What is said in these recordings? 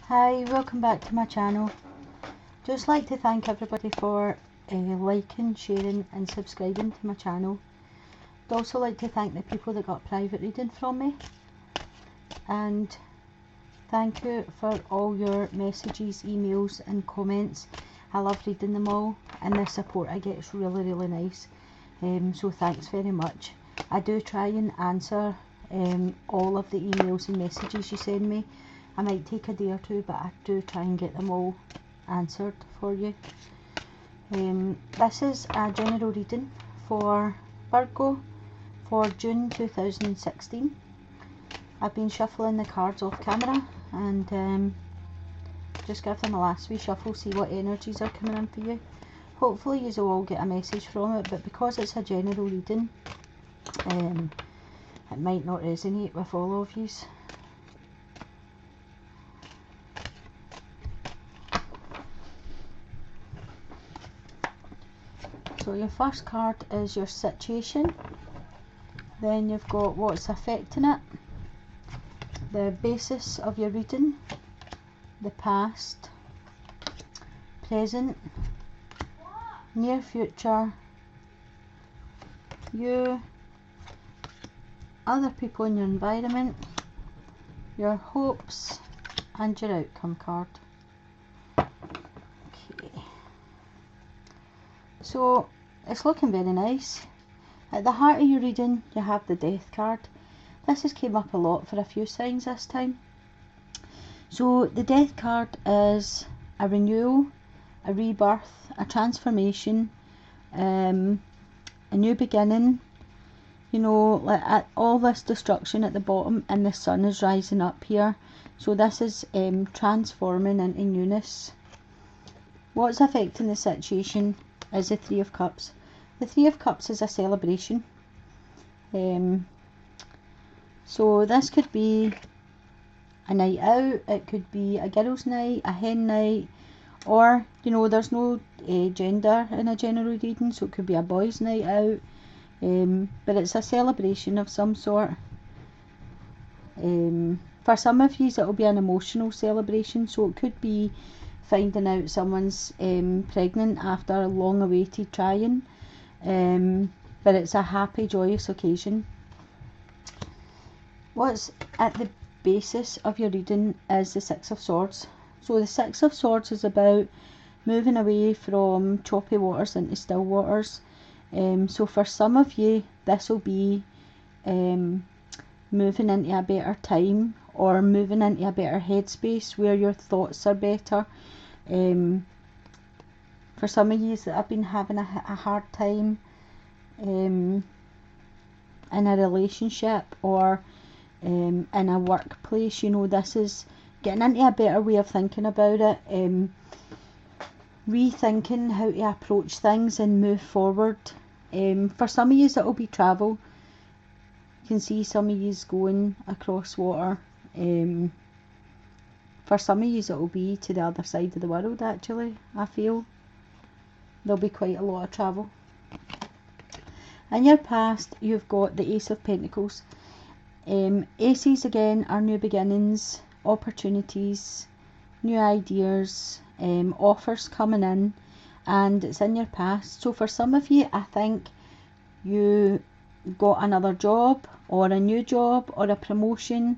Hi, welcome back to my channel. Just like to thank everybody for liking, sharing and subscribing to my channel. I'd also like to thank the people that got private reading from me, and thank you for all your messages, emails and comments. I love reading them all, and the support I get is really nice, so thanks very much. I do try and answer all of the emails and messages you send me. I might take a day or two, but I do try and get them all answered for you. This is a general reading for Virgo for June 2016. I've been shuffling the cards off camera and just give them a last wee shuffle, see what energies are coming in for you. Hopefully you will all get a message from it, but because it's a general reading, it might not resonate with all of you. So your first card is your situation, then you've got what's affecting it, the basis of your reading, the past, present, near future, you, other people in your environment, your hopes and your outcome card. Okay, so it's looking very nice. At the heart of your reading you have the Death card. This has came up a lot for a few signs this time. So the Death card is a renewal, a rebirth, a transformation, a new beginning. You know, like at all this destruction at the bottom and the sun is rising up here. So this is transforming into newness. What's affecting the situation is the Three of Cups. The Three of Cups is a celebration. So this could be a night out, it could be a girls' night, a hen night, or, you know, there's no gender in a general reading, so it could be a boys' night out, but it's a celebration of some sort. For some of you it will be an emotional celebration, so it could be finding out someone's pregnant after a long awaited trying, but it's a happy, joyous occasion. What's at the basis of your reading is the Six of Swords. So the Six of Swords is about moving away from choppy waters into still waters. So for some of you this will be moving into a better time, or moving into a better headspace where your thoughts are better. For some of you that have been having a hard time in a relationship or in a workplace, you know, this is getting into a better way of thinking about it, rethinking how to approach things and move forward. For some of you it will be travel. You can see some of you going across water. For some of you it will be to the other side of the world. Actually, I feel there'll be quite a lot of travel. In your past you've got the Ace of Pentacles. Aces again are new beginnings, opportunities, new ideas, offers coming in, and it's in your past. So for some of you, I think you got another job or a new job or a promotion,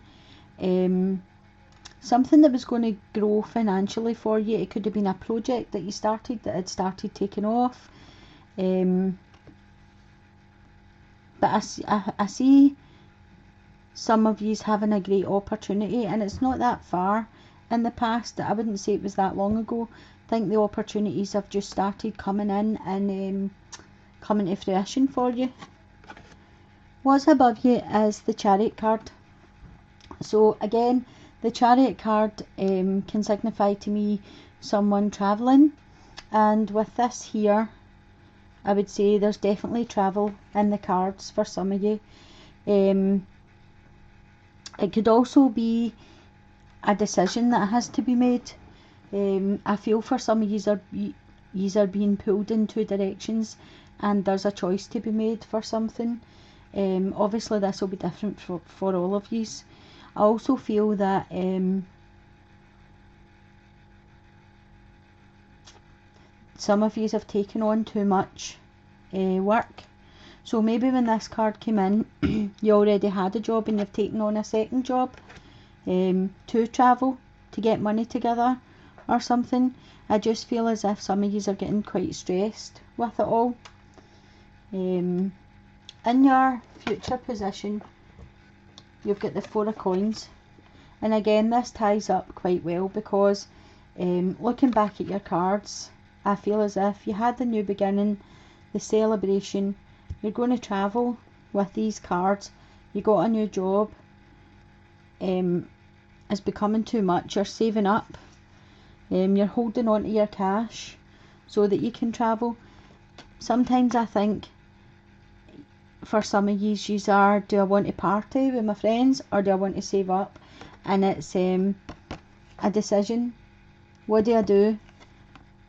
something that was going to grow financially for you. It could have been a project that you started that had started taking off, but I see some of you's having a great opportunity, and it's not that far in the past. I wouldn't say it was that long ago. I think the opportunities have just started coming in and coming to fruition for you. What's above you is the Chariot card. So again, the Chariot card can signify to me someone travelling, and with this here I would say there's definitely travel in the cards for some of you. It could also be a decision that has to be made. I feel for some of yous are being pulled in two directions and there's a choice to be made for something. Obviously this will be different for all of yous. I also feel that some of you have taken on too much work. So maybe when this card came in, you already had a job and you've taken on a second job to travel, to get money together or something. I just feel as if some of you are getting quite stressed with it all. In your future position, you've got the Four of Coins. And again, this ties up quite well because looking back at your cards, I feel as if you had the new beginning, the celebration, you're going to travel with these cards, you got a new job, it's becoming too much, you're saving up, you're holding on to your cash so that you can travel. Sometimes I think for some of you are, do I want to party with my friends or do I want to save up? And it's a decision. What do I do?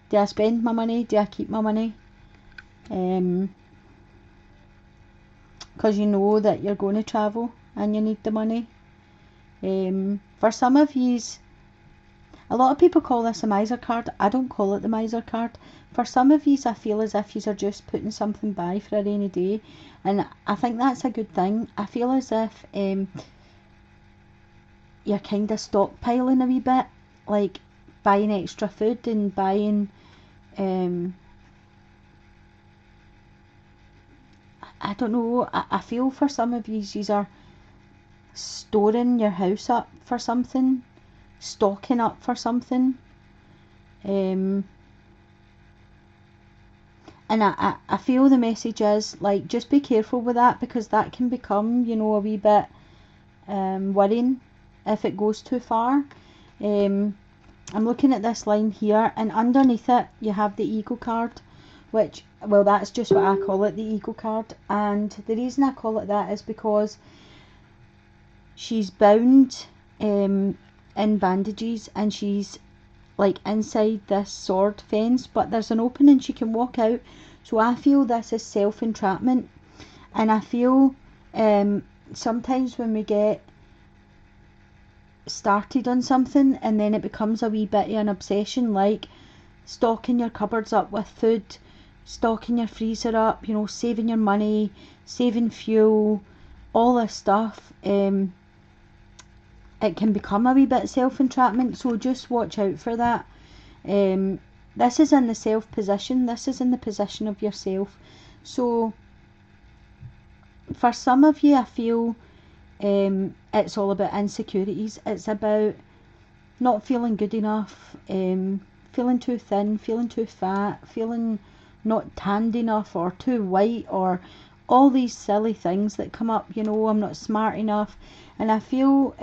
Do I spend my money? Do I keep my money? Because you know that you're going to travel and you need the money. For some of yous, a lot of people call this a miser card. I don't call it the miser card. For some of yous, I feel as if yous are just putting something by for a rainy day, and I think that's a good thing. I feel as if you're kind of stockpiling a wee bit, like buying extra food and buying I don't know, I feel for some of you are storing your house up for something, stocking up for something, and I feel the message is like, just be careful with that, because that can become, you know, a wee bit worrying if it goes too far. I'm looking at this line here, and underneath it you have the ego card, which, well, that's just what I call it, the ego card. And the reason I call it that is because she's bound in bandages, and she's like inside this sword fence, but there's an opening, she can walk out. So I feel this is self-entrapment, and I feel sometimes when we get started on something and then it becomes a wee bit of an obsession, like stocking your cupboards up with food, stocking your freezer up, you know, saving your money, saving fuel, all this stuff, it can become a wee bit self-entrapment. So just watch out for that. This is in the self position, this is in the position of yourself. So for some of you, I feel it's all about insecurities. It's about not feeling good enough, feeling too thin, feeling too fat, feeling not tanned enough or too white, or all these silly things that come up, you know, I'm not smart enough. And I feel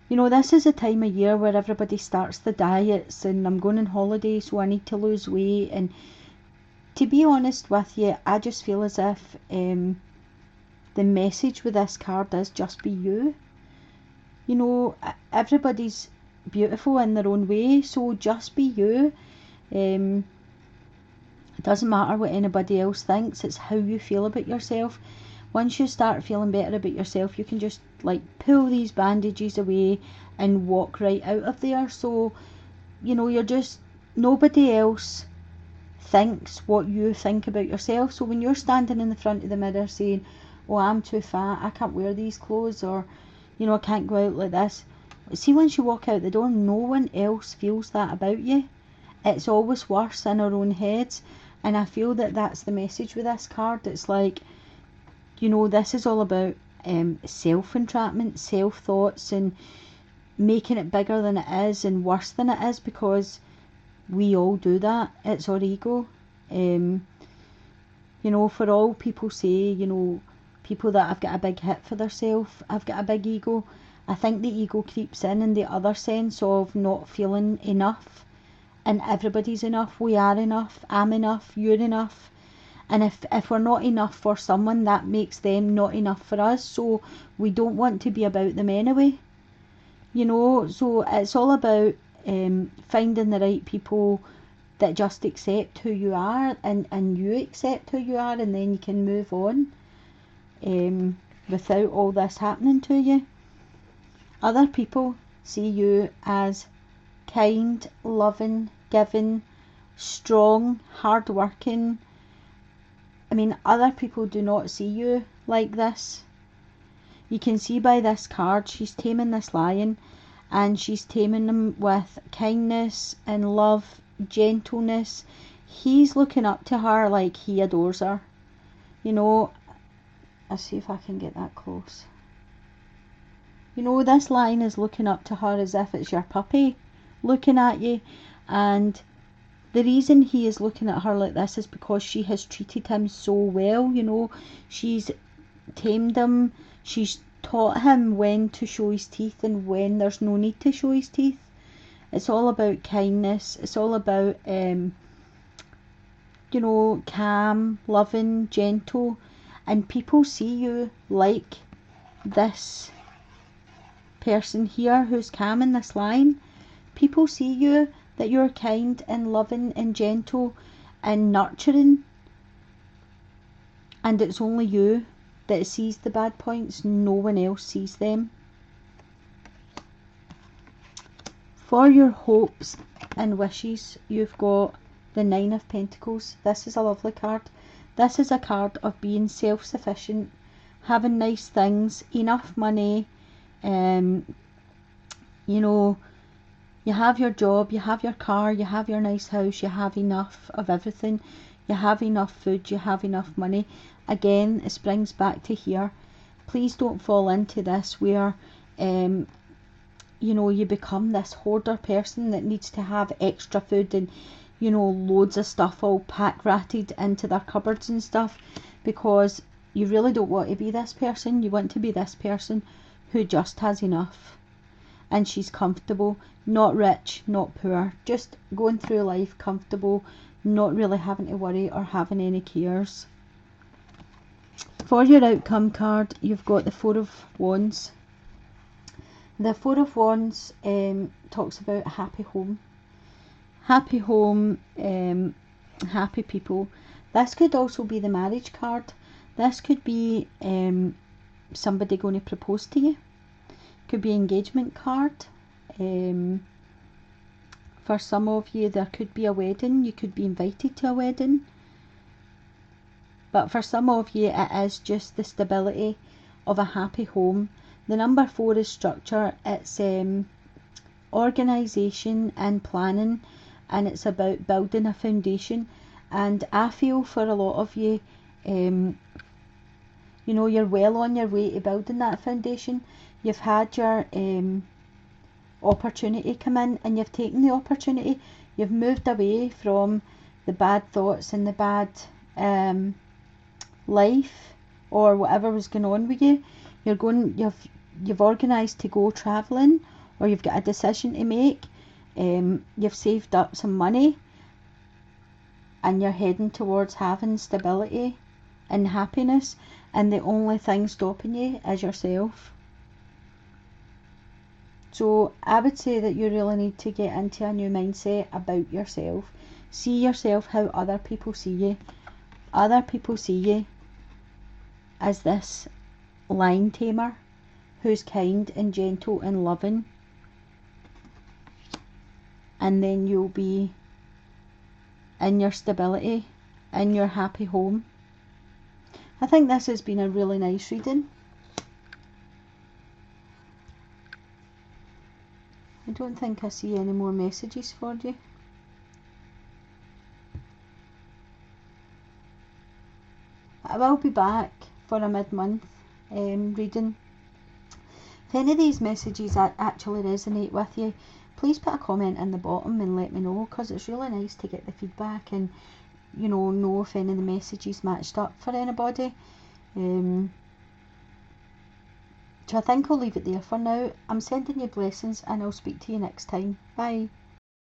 you know, this is a time of year where everybody starts the diets, and I'm going on holiday, so I need to lose weight. And to be honest with you, I just feel as if the message with this card is just be you. You know, everybody's beautiful in their own way, so just be you. It doesn't matter what anybody else thinks, it's how you feel about yourself. Once you start feeling better about yourself, you can just like pull these bandages away and walk right out of there. So, you know, you're just, nobody else thinks what you think about yourself. So when you're standing in the front of the mirror saying, oh, I'm too fat, I can't wear these clothes, or, you know, I can't go out like this. See, once you walk out the door, no one else feels that about you. It's always worse in our own heads. And I feel that that's the message with this card. It's like, you know, this is all about self-entrapment, self-thoughts, and making it bigger than it is and worse than it is, because we all do that. It's our ego. You know, for all people say, you know, people that have got a big hit for themselves, I've got a big ego. I think the ego creeps in the other sense of not feeling enough. And everybody's enough, we are enough, I'm enough, you're enough. And if we're not enough for someone, that makes them not enough for us. So we don't want to be about them anyway. You know, so it's all about finding the right people that just accept who you are, and you accept who you are, and then you can move on without all this happening to you. Other people see you as kind, loving, giving, strong, hard-working. I mean, other people do not see you like this. You can see by this card, she's taming this lion, and she's taming him with kindness and love, gentleness. He's looking up to her like he adores her. You know, I'll see if I can get that close. You know, this lion is looking up to her as if it's your puppy looking at you. And the reason he is looking at her like this is because she has treated him so well. You know, she's tamed him. She's taught him when to show his teeth and when there's no need to show his teeth. It's all about kindness. It's all about, you know, calm, loving, gentle. And people see you like this person here who's calming this lion. People see you that you're kind and loving and gentle and nurturing. And it's only you that sees the bad points. No one else sees them. For your hopes and wishes, you've got the Nine of Pentacles. This is a lovely card. This is a card of being self-sufficient, having nice things, enough money. You know, you have your job, you have your car, you have your nice house, you have enough of everything, you have enough food, you have enough money. Again, it springs back to here. Please don't fall into this where, you know, you become this hoarder person that needs to have extra food and, you know, loads of stuff all pack-ratted into their cupboards and stuff, because you really don't want to be this person. You want to be this person who just has enough and she's comfortable, not rich, not poor, just going through life comfortable, not really having to worry or having any cares. For your outcome card, you've got the Four of Wands. The Four of Wands talks about a happy home. Happy home, happy people. This could also be the marriage card. This could be somebody going to propose to you. Could be engagement card. For some of you, there could be a wedding. You could be invited to a wedding. But for some of you, it is just the stability of a happy home. The number 4 is structure. It's organisation and planning, and it's about building a foundation. And I feel for a lot of you, you know, you're well on your way to building that foundation. You've had your opportunity come in, and you've taken the opportunity. You've moved away from the bad thoughts and the bad life or whatever was going on with you. You've organised to go travelling, or you've got a decision to make. You've saved up some money, and you're heading towards having stability and happiness, and the only thing stopping you is yourself. So I would say that you really need to get into a new mindset about yourself. See yourself how other people see you. Other people see you as this lion tamer who's kind and gentle and loving. And then you'll be in your stability, in your happy home. I think this has been a really nice reading. I don't think I see any more messages for you. I will be back for a mid-month reading. If any of these messages actually resonate with you, please put a comment in the bottom and let me know, because it's really nice to get the feedback and, you know if any of the messages matched up for anybody. So I think I'll leave it there for now. I'm sending you blessings, and I'll speak to you next time. Bye.